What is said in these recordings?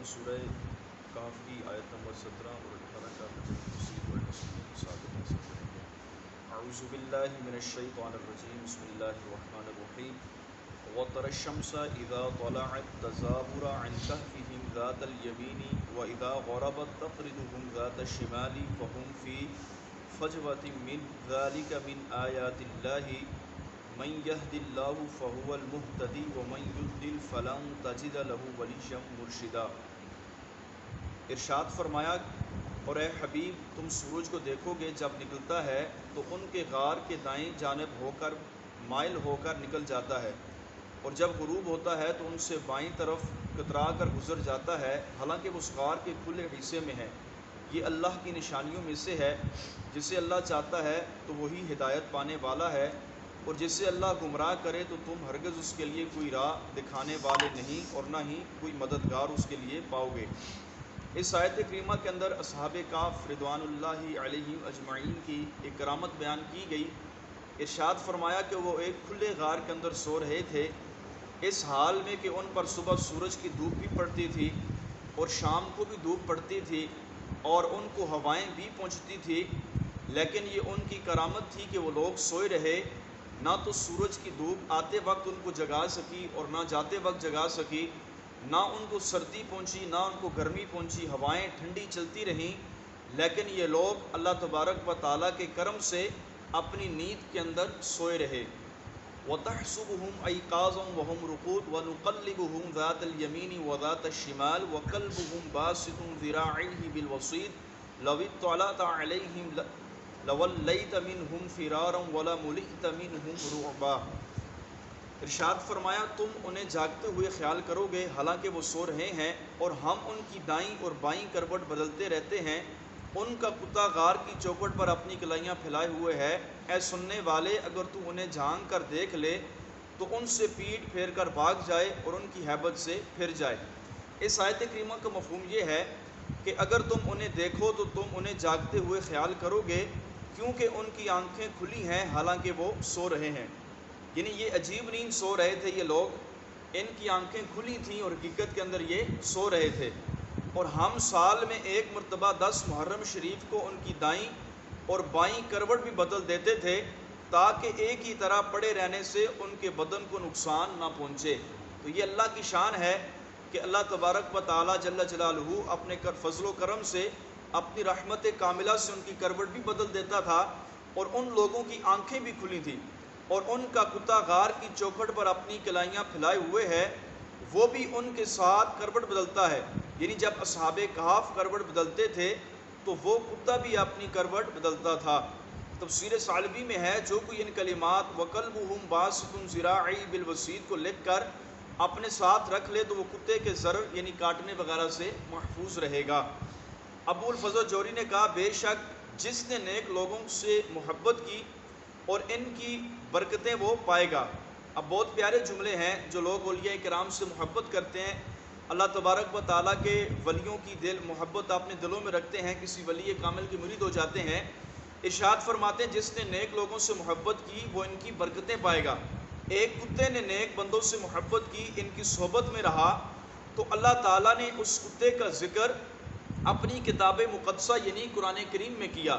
سورہ کاف کی آیت نمبر 17 اور 18 کا تفسیر و تشریح کے ساتھ حاصل کریں گے۔ اعوذ باللہ من الشیطان الرجیم، بسم اللہ الرحمن الرحیم۔ وَتَرَى الشَّمْسَ إِذَا طَلَعَتْ تَزَاوَرُ عَنْ كَهْفِهِمْ ذَاتَ الْيَمِينِ وَإِذَا غَرَبَتْ تَقْرِضُهُمْ ذَاتَ الشِّمَالِ فَهُمْ فِي فَجْوَةٍ مِّنْ ذَلِكَ مِنْ آيَاتِ اللَّهِ مَنْ يَهْدِ اللَّهُ فَهُوَ الْمُهْتَدِي وَمَنْ يُضْلِلْ فَلَنْ تَجِدَ لَهُ وَلِيًّا مُرْشِدًا۔ ارشاد فرمایا، اور اے حبیب تم سورج کو دیکھو گے جب نکلتا ہے تو ان کے غار کے دائیں جانب ہو کر مائل ہو کر نکل جاتا ہے، اور جب غروب ہوتا ہے تو ان سے بائیں طرف کترا کر گزر جاتا ہے، حالانکہ وہ اس غار کے کھلے حصے میں ہے۔ یہ اللہ کی نشانیوں میں سے ہے، جسے اللہ چاہتا ہے تو وہی ہدایت پانے والا ہے، اور جسے اللہ گمراہ کرے تو تم ہرگز اس کے لیے کوئی راہ دکھانے والے نہیں اور نہ ہی کوئی مددگار اس کے لیے پاؤ گے۔ اس آیت کریمہ کے اندر اصحاب کہف رضوان اللہ علیہم اجمعین کی ایک کرامت بیان کی گئی۔ ارشاد فرمایا کہ وہ ایک کھلے غار کے اندر سو رہے تھے، اس حال میں کہ ان پر صبح سورج کی دھوپ بھی پڑتی تھی اور شام کو بھی دھوپ پڑتی تھی اور ان کو ہوائیں بھی پہنچتی تھی، لیکن یہ ان کی کرامت تھی کہ وہ لوگ سوئے رہے، نہ تو سورج کی دھوپ آتے وقت ان کو جگا سکی اور نہ جاتے وقت جگا سکی، نہ ان کو سردی پہنچی نہ ان کو گرمی پہنچی، ہوائیں ٹھنڈی چلتی رہیں، لیکن یہ لوگ اللہ تبارک و تعالیٰ کے کرم سے اپنی نیند کے اندر سوئے رہے۔ وَتَحْسُبُهُمْ أَيْقَاظًا وَهُمْ رُقُودٌ وَنُقَلِّبُهُمْ ذَاتَ الْيَمِينِ وَذَاتَ الشِّمَالِ وَقَلْبُهُمْ باسط ذراعيه بالوسيط لو اطلعت عليهم لوليت منهم فرارا ولملئت منهم رعبا۔ ارشاد فرمایا، تم انہیں جاگتے ہوئے خیال کرو گے حالانکہ وہ سو رہے ہیں، اور ہم ان کی دائیں اور بائیں کروٹ بدلتے رہتے ہیں، ان کا کتا غار کی چوکھٹ پر اپنی کلائیاں پھیلائے ہوئے ہے۔ اے سننے والے، اگر تو انہیں جھانک کر دیکھ لے تو ان سے پیٹ پھیر کر بھاگ جائے اور ان کی ہیبت سے پھر جائے۔ اس آیت کریمہ کا مفہوم یہ ہے کہ اگر تم انہیں دیکھو تو تم انہیں جاگتے ہوئے خیال کرو گے، کیونکہ ان کی آنکھیں کھلی ہیں حالانکہ وہ سو رہے ہیں۔ یعنی یہ عجیب نیند سو رہے تھے یہ لوگ، ان کی آنکھیں کھلی تھیں اور حقیقت کے اندر یہ سو رہے تھے، اور ہم سال میں ایک مرتبہ 10 محرم شریف کو ان کی دائیں اور بائیں کروٹ بھی بدل دیتے تھے تاکہ ایک ہی طرح پڑے رہنے سے ان کے بدن کو نقصان نہ پہنچے۔ تو یہ اللہ کی شان ہے کہ اللہ تبارک و تعالیٰ جل جلالہ اپنے فضل و کرم سے اپنی رحمت کاملہ سے ان کی کروٹ بھی بدل دیتا تھا، اور ان لوگوں کی آنکھیں بھی کھلی تھیں، اور ان کا کتا غار کی چوکھٹ پر اپنی کلائیاں پھیلائے ہوئے ہے، وہ بھی ان کے ساتھ کروٹ بدلتا ہے۔ یعنی جب اصحاب کہف کروٹ بدلتے تھے تو وہ کتا بھی اپنی کروٹ بدلتا تھا۔ تفسیر ثعلبی میں ہے، جو کوئی ان کلمات وَقَلْبُهُمْ باسط ذراعيه بالوسيط کو لکھ کر اپنے ساتھ رکھ لے تو وہ کتے کے ضرر یعنی کاٹنے وغیرہ سے محفوظ رہے گا۔ ابو الفضل جوہری نے کہا، بے شک جس نے نیک لوگوں سے محبت کی اور ان کی برکتیں وہ پائے گا۔ اب بہت پیارے جملے ہیں، جو لوگ اولیاء کرام سے محبت کرتے ہیں، اللہ تبارک و تعالیٰ کے ولیوں کی دل محبت اپنے دلوں میں رکھتے ہیں، کسی ولی کامل کے مرید ہو جاتے ہیں، ارشاد فرماتے ہیں جس نے نیک لوگوں سے محبت کی وہ ان کی برکتیں پائے گا۔ ایک کتے نے نیک بندوں سے محبت کی، ان کی صحبت میں رہا، تو اللہ تعالیٰ نے اس کتے کا ذکر اپنی کتاب مقدسہ یعنی قرآن کریم میں کیا۔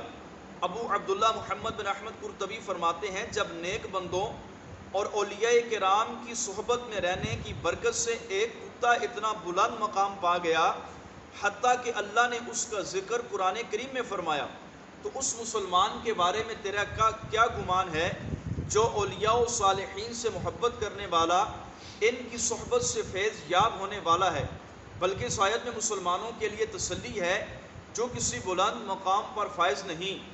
ابو عبداللہ محمد بن احمد قرطبی فرماتے ہیں، جب نیک بندوں اور اولیاء کرام کی صحبت میں رہنے کی برکت سے ایک کتا اتنا بلند مقام پا گیا حتیٰ کہ اللہ نے اس کا ذکر قرآن کریم میں فرمایا، تو اس مسلمان کے بارے میں تیرا کیا گمان ہے جو اولیاء و صالحین سے محبت کرنے والا، ان کی صحبت سے فیض یاب ہونے والا ہے۔ بلکہ اس آیت میں مسلمانوں کے لیے تسلی ہے جو کسی بلند مقام پر فائز نہیں،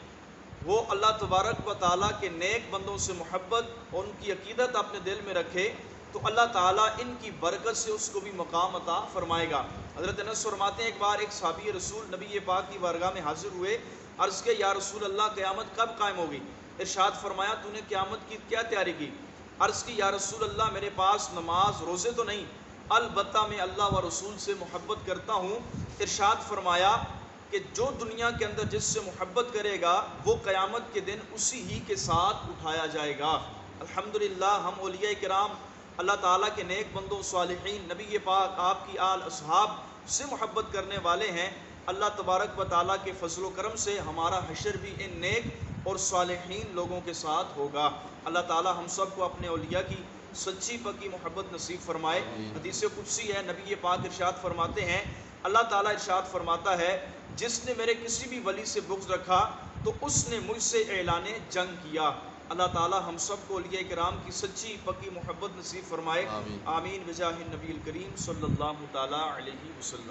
وہ اللہ تبارک و تعالیٰ کے نیک بندوں سے محبت اور ان کی عقیدت اپنے دل میں رکھے تو اللہ تعالیٰ ان کی برکت سے اس کو بھی مقام عطا فرمائے گا۔ حضرت انس فرماتے ہیں، ایک بار ایک صحابی رسول نبی پاک کی بارگاہ میں حاضر ہوئے، عرض کہ یا رسول اللہ قیامت کب قائم ہوگی؟ ارشاد فرمایا، تو نے قیامت کی کیا تیاری کی؟ عرض کی یا رسول اللہ میرے پاس نماز روزے تو نہیں، البتہ میں اللہ و رسول سے محبت کرتا ہوں۔ ارشاد فرمایا کہ جو دنیا کے اندر جس سے محبت کرے گا وہ قیامت کے دن اسی ہی کے ساتھ اٹھایا جائے گا۔ الحمدللہ ہم اولیاء کرام اللہ تعالیٰ کے نیک بندوں صالحین، نبی پاک آپ کی آل اصحاب سے محبت کرنے والے ہیں، اللہ تبارک و تعالیٰ کے فضل و کرم سے ہمارا حشر بھی ان نیک اور صالحین لوگوں کے ساتھ ہوگا۔ اللہ تعالیٰ ہم سب کو اپنے اولیاء کی سچی پکی محبت نصیب فرمائے۔ حدیث قدسی ہے، نبی پاک ارشاد فرماتے ہیں، اللہ تعالیٰ ارشاد فرماتا ہے، جس نے میرے کسی بھی ولی سے بغض رکھا تو اس نے مجھ سے اعلان جنگ کیا۔ اللہ تعالیٰ ہم سب کو اولیاء کرام کی سچی پکی محبت نصیب فرمائے۔ آمین بجاہ النبی الکریم صلی اللہ تعالیٰ علیہ وسلم۔